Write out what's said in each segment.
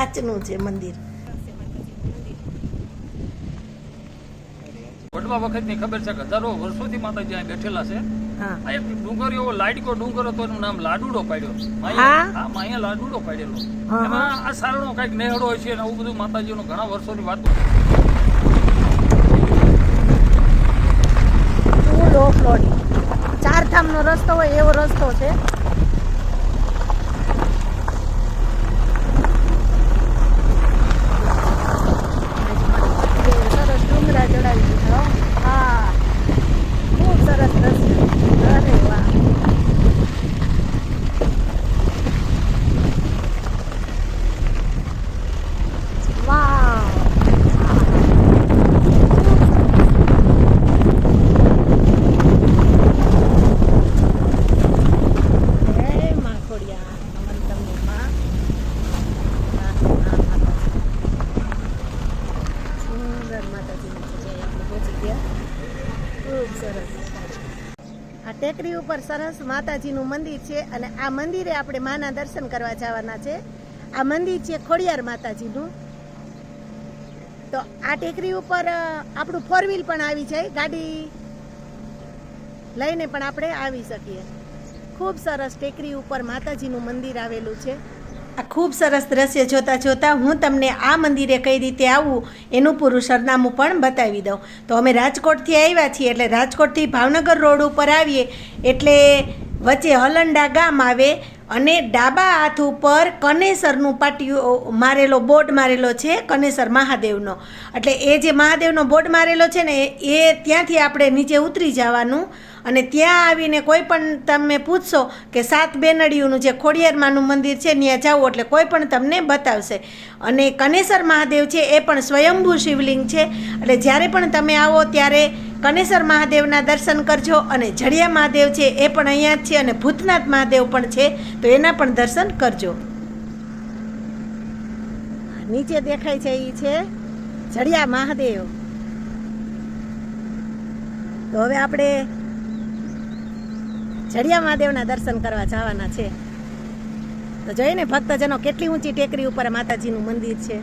કાચનું છે મંદિર. વડવા વખતની ખબર છે કે હજારો વર્ષોથી માતાજી અહીં બેઠેલા છે. હા, આ એક ડુંગર એવો લાડકો ડુંગર હતો, એનું નામ લાડુડો પાડ્યો. હા? અહીંયા લાડુડો પાડેલો. હા, એમાં આ સારણો કઈક નેહડો હોય છે અને આવું બધું માતાજીનો ઘણા વર્ષોની વાતો. ફૂલ ઓફ રોડ, ચારધામનો રસ્તો હોય એવો રસ્તો છે. સરસ ડુંગરા ચડાવી દીધા. હા, ખૂબ સરસ દર્શન. અરે વાહ, વાહ. આ ટેકરી ઉપર સરસ માતાજીનું મંદિર છે અને આ મંદિરે આપણે માના દર્શન કરવા જવાના છે. આ મંદિર છે ખોડિયાર માતાજીનું. તો આ ટેકરી ઉપર આપણું 4 વ્હીલ પણ આવી જાય, ગાડી લઈને પણ આપણે આવી શકીએ. ખૂબ સરસ ટેકરી ઉપર માતાજીનું મંદિર આવેલું છે. આ ખૂબ સરસ દ્રશ્ય જોતા જોતા હું તમને આ મંદિરે કઈ રીતે આવવું એનું પૂરું સરનામું પણ બતાવી દઉં. તો અમે રાજકોટથી આવ્યા છીએ, એટલે રાજકોટથી ભાવનગર રોડ ઉપર આવીએ એટલે વચ્ચે હલંડા ગામ આવે અને ડાબા હાથ ઉપર કનેસરનું પાટિયું મારેલો બોર્ડ મારેલો છે, કનેસર મહાદેવનો. એટલે એ જે મહાદેવનો બોર્ડ મારેલો છે ને એ ત્યાંથી આપણે નીચે ઉતરી જવાનું અને ત્યાં આવીને કોઈ પણ તમે પૂછશો કે 7 બેનડીઓનું જે ખોડિયારમાંનું મંદિર છે ત્યાં જાઓ એટલે કોઈ પણ તમને બતાવશે. અને કનેસર મહાદેવ છે એ પણ સ્વયંભૂ શિવલિંગ છે. એટલે જ્યારે પણ તમે આવો ત્યારે કનેસર મહાદેવના દર્શન કરજો. અને જડિયા મહાદેવ છે એ પણ અહીંયા જ છે અને ભૂતનાથ મહાદેવ પણ છે, તો એના પણ દર્શન કરજો. નીચે દેખાય છે એ છે જડિયા મહાદેવ. તો હવે આપણે જડિયા મહાદેવના દર્શન કરવા જવાના છે. તો જોઈએ ને ભક્તજનો કેટલી ઊંચી ટેકરી ઉપર માતાજીનું મંદિર છે.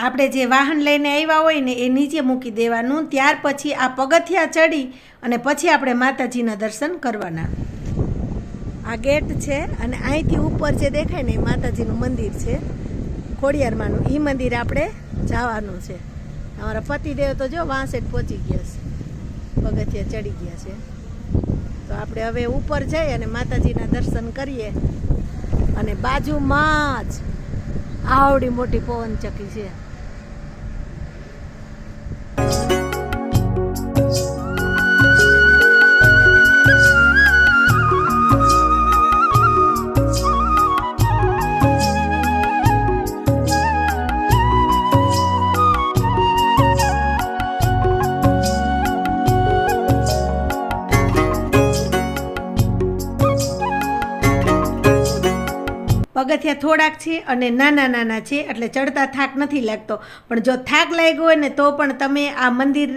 આપણે જે વાહન લઈને આવ્યા હોય ને એ નીચે મૂકી દેવાનું. ત્યાર પછી આ પગથિયા ચડી અને પછી આપણે માતાજીના દર્શન કરવાના. આ ગેટ છે અને અહીંથી ઉપર જે દેખાય ને એ માતાજીનું મંદિર છે ખોડિયારમાંનું. એ મંદિર આપણે જવાનું છે. અમારા પતિદેવ તો જો વાંસેટ પહોંચી ગયા છે, પગથિયા ચડી ગયા છે. તો આપણે હવે ઉપર જઈ અને માતાજીના દર્શન કરીએ. અને બાજુમાં જ આવડી મોટી પવનચક્કી છે. પગથિયા થોડાક છે અને નાના નાના છે એટલે ચડતા થાક નથી લાગતો. પણ જો થાક લાગ્યો હોય ને તો પણ તમે આ મંદિર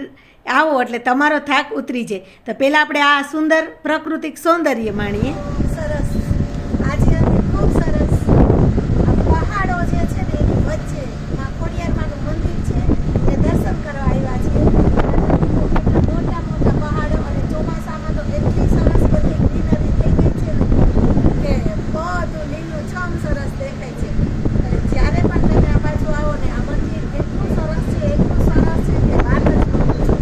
આવો એટલે તમારો થાક ઉતરી જાય. તો પહેલાં આપણે આ સુંદર પ્રાકૃતિક સૌંદર્ય માણીએ. સરસ આજે ખૂબ સરસ પહાડો જે છે ને એની વચ્ચે આ ખોડિયારમાંનું મંદિર છે એ દર્શન કરવા આવ્યા છીએ. મોટા મોટા પહાડો અને ચોમાસામાં તો એટલી સરસ બધી ગ્રીનરી થઈ ગઈ છે કે બધું લીલું છમ સરસ દેખાય છે. જ્યારે પણ તમે આ બાજુ આવો ને આ મંદિર એટલું સરસ છે કે વાત જ ન પૂછો.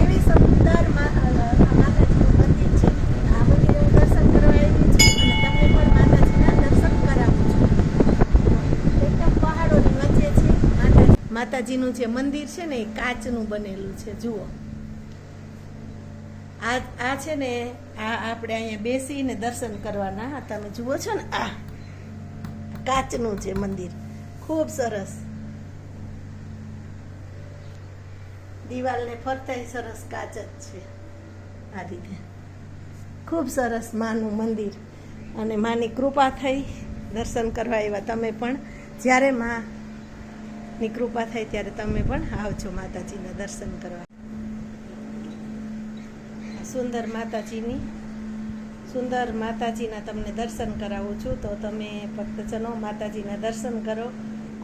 એવી સુંદર માતાજીનું મંદિર છે. આ મંદિરે હું દર્શન કરવા આવી છું અને તમને પણ માતાજીના દર્શન કરાવું છું. એકદમ પહાડોની વચ્ચે છે માતાજીનું જે મંદિર છે ને એ કાચનું બનેલું છે. જુઓ આ છે ને આ આપણે અહીંયા બેસીને દર્શન કરવાના. તમે જુઓ છો ને આ કાચનું છે મંદિર ખૂબ સરસ. દિવાલને ફરતાય સરસ કાચ જ છે. આ રીતે ખૂબ સરસ માનું મંદિર, અને માની કૃપા થઈ દર્શન કરવા આવ્યા તમે પણ. જ્યારે માની કૃપા થાય ત્યારે તમે પણ આવજો માતાજીના દર્શન કરવા. સુંદર માતાજીના તમને દર્શન કરાવું છું, તો તમે ભક્તજનો માતાજીના દર્શન કરો.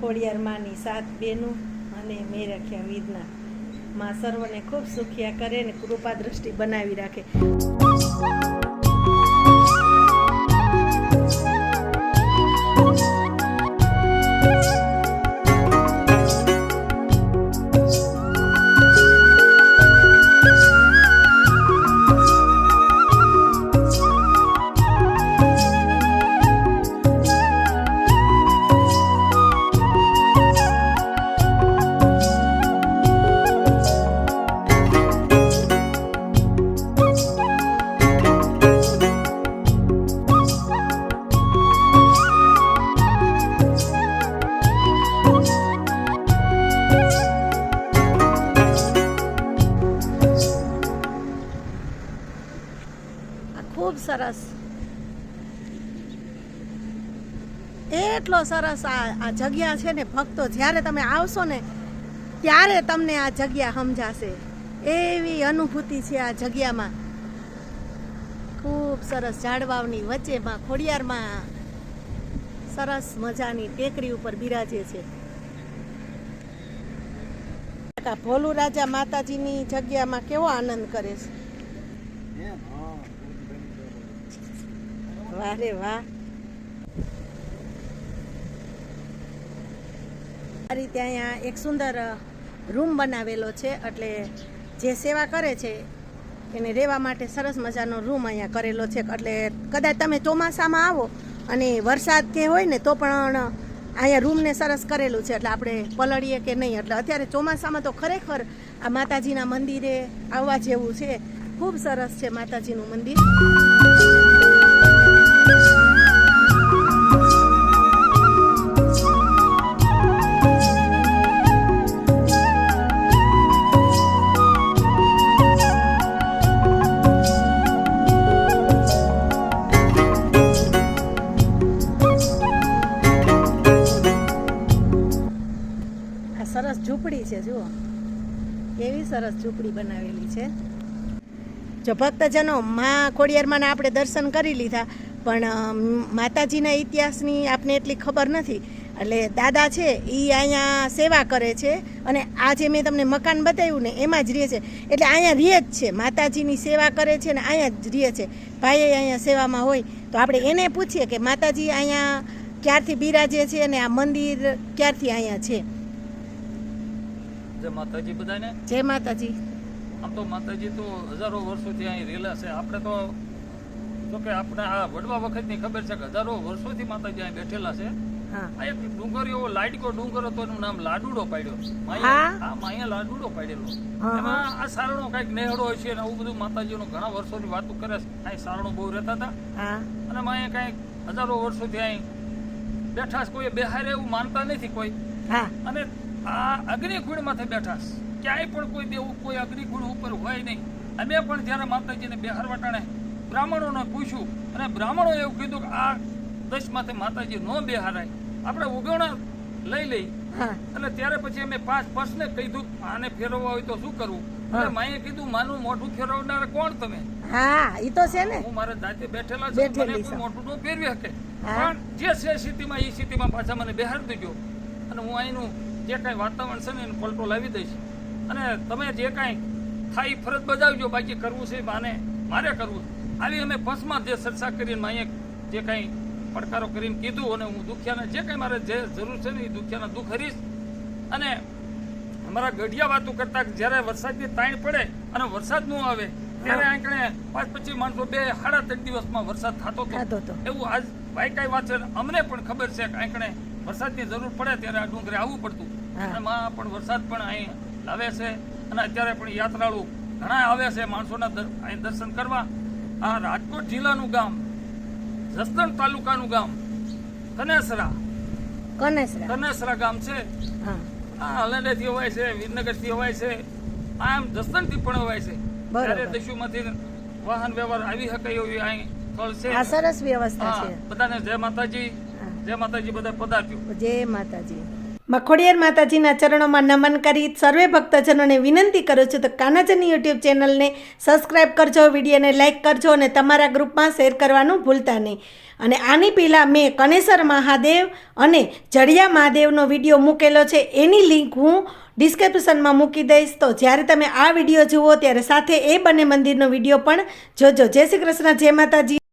ખોડિયાર માની 7 બહેનો અને મેરખ્યા વિધના માં સર્વને ખૂબ સુખિયા કરે ને કૃપા દૃષ્ટિ બનાવી રાખે. ખૂબ સરસ, એટલો સરસ આ જગ્યા છે ને ભક્તો. જ્યારે તમે આવશો ને ત્યારે તમને આ જગ્યા સમજાશે, એવી અનુભૂતિ છે આ જગ્યામાં. ખૂબ સરસ ઝાડવાઓની વચ્ચેમાં ખોડિયારમાં સરસ મજાની ટેકરી ઉપર બિરાજે છે. ભોલુ રાજા માતાજીની જગ્યામાં કેવો આનંદ કરે છે. વાહ રે વાહ. આ રીતે અહીંયા એક સુંદર રૂમ બનાવેલો છે, એટલે જે સેવા કરે છે એને રહેવા માટે સરસ મજાનો રૂમ અહીંયા કરેલો છે. એટલે કદાચ તમે ચોમાસામાં આવો અને વરસાદ કે હોય ને તો પણ અહીંયા રૂમને સરસ કરેલું છે, એટલે આપણે પલળીએ કે નહીં. એટલે અત્યારે ચોમાસામાં તો ખરેખર આ માતાજીના મંદિરે આવવા જેવું છે. ખૂબ સરસ છે માતાજીનું મંદિર. સરસ ઝૂંપડી છે, જુઓ કેવી સરસ ઝૂંપડી બનાવેલી છે. જો ભક્તજનો, માં ખોડિયારમાંના આપણે દર્શન કરી લીધા, પણ માતાજીના ઇતિહાસની આપને એટલી ખબર નથી. એટલે દાદા છે એ અહીંયા સેવા કરે છે, અને આ જે મેં તમને મકાન બતાવ્યું ને એમાં જ રહે છે. એટલે અહીંયા રહે જ છે, માતાજીની સેવા કરે છે ને અહીંયા જ રહે છે. ભાઈ અહીંયા સેવામાં હોય તો આપણે એને પૂછીએ કે માતાજી અહીંયા ક્યારથી બિરાજે છે અને આ મંદિર ક્યારથી અહીંયા છે. જય માતાજી બધાને. જય માતાજી. આમ તો માતાજી તો હજારો વર્ષોથી અહીં રહેલા છે. આપણે તો જો કે આપણે આ વડવા વખતની ખબર છે કે હજારો વર્ષોથી માતાજી અહીં બેઠેલા છે. આ એક ડુંગર એવો લાડકો ડુંગર હતો, એનું નામ લાડુડો પાડ્યો. અહીંયા લાડુડો પાડેલો. એમાં આ સારણો કઈક નેહડો હોય છે, આવું બધું માતાજીનું ઘણા વર્ષોની વાતો કરે છે. અહીં સારણો બહુ રહેતા હતા, અને અહીંયા કઈક હજારો વર્ષોથી અહીં બેઠા છે. કોઈ બેહારે એવું માનતા નથી કોઈ. અને આ અગ્નિકુંડ માંથી બેઠા છે. ક્યાંય પણ કોઈ દેવું કોઈ અગ્નિકુંડ ઉપર હોય નહીં. અમે પણ જયારે માતાજીને બેહાર વટાણે બ્રાહ્મણોને પૂછ્યું, અને બ્રાહ્મણો એવું કીધું કે આ દશ માથે માતાજી નો બેહારાય, આપણે ઉગવણા લઈ લઈ. એટલે ત્યારે પછી અમે 5 પર્સને કીધું આને ફેરવવા હોય તો શું કરવું. એટલે માએ કીધું માનું મોઢું ફેરવનાર કોણ તમે? ઈ તો છે ને, હું મારા જાતે બેઠેલા છું, મને કોઈ મોઢું ન ફેરવી શકે. પણ જે છે સ્થિતિમાં એ સ્થિતિમાં પાછા મને બેહાર દેજો, અને હું અહીંનું જે કાંઈ વાતાવરણ છે ને એને પલટો લાવી દઈશ. અને તમે જે કાંઈ થાય ફરજ બજાવજો, બાકી કરવું છે મારે કરવું. આવી અમે પંચમાં જે ચર્ચા કરીને માએ જે કાંઈ પડકારો કરીને કીધું, અને હું દુખિયાને જે કાંઈ મારે જે જરૂર છે ને એ દુખિયાના દુઃખ હરીશ. અને અમારા ગઢિયા વાતો કરતા જ્યારે વરસાદની તાણ પડે અને વરસાદ ન આવે ત્યારે આંકણે 5-25 માણસો 2-3.5 દિવસમાં વરસાદ થતો હતો. એવું આજ ભાઈ કાંઈ વાત છે, અમને પણ ખબર છે કે આંકણે વરસાદની જરૂર પડે ત્યારે આ ડુંગરે આવવું પડતું. અને માં પણ વરસાદ પણ અહીં આવે છે, અને અત્યારે પણ યાત્રાળુ ઘણા આવે છે માણસોના અહીં દર્શન કરવા. આ રાજકોટ જિલ્લાનું ગામ, જસદણ તાલુકાનું ગામ કનેસરા, કનેસરા ગામ છે. હા આ હલંડેથી અવાય છે, વિરનગરથી અવાય છે, આમ જસદણથી પણ અવાય છે. ત્યારે દસ્યુમાંથી વાહન વ્યવહાર આવી શકે એવી અહીં સ્થળ છે. આ સરસ વ્યવસ્થા હા, છે. બધાને જય માતાજી, જય માતાજી, બધા પધારજો. જય માતાજી. મખોડિયાર માતાજીના ચરણોમાં નમન કરી સર્વે ભક્તજનોને વિનંતી કરું છું તો કાનાચની યુટ્યુબ ચેનલને સબસ્ક્રાઈબ કરજો, વિડીયોને લાઇક કરજો અને તમારા ગ્રુપમાં શેર કરવાનું ભૂલતા નહીં. અને આની પહેલાં મેં કનેસર મહાદેવ અને જડિયા મહાદેવનો વિડીયો મૂકેલો છે, એની લિંક હું ડિસ્ક્રિપ્શનમાં મૂકી દઈશ. તો જ્યારે તમે આ વિડીયો જુઓ ત્યારે સાથે એ બંને મંદિરનો વિડીયો પણ જોજો. જય શ્રી કૃષ્ણ, જય માતાજી.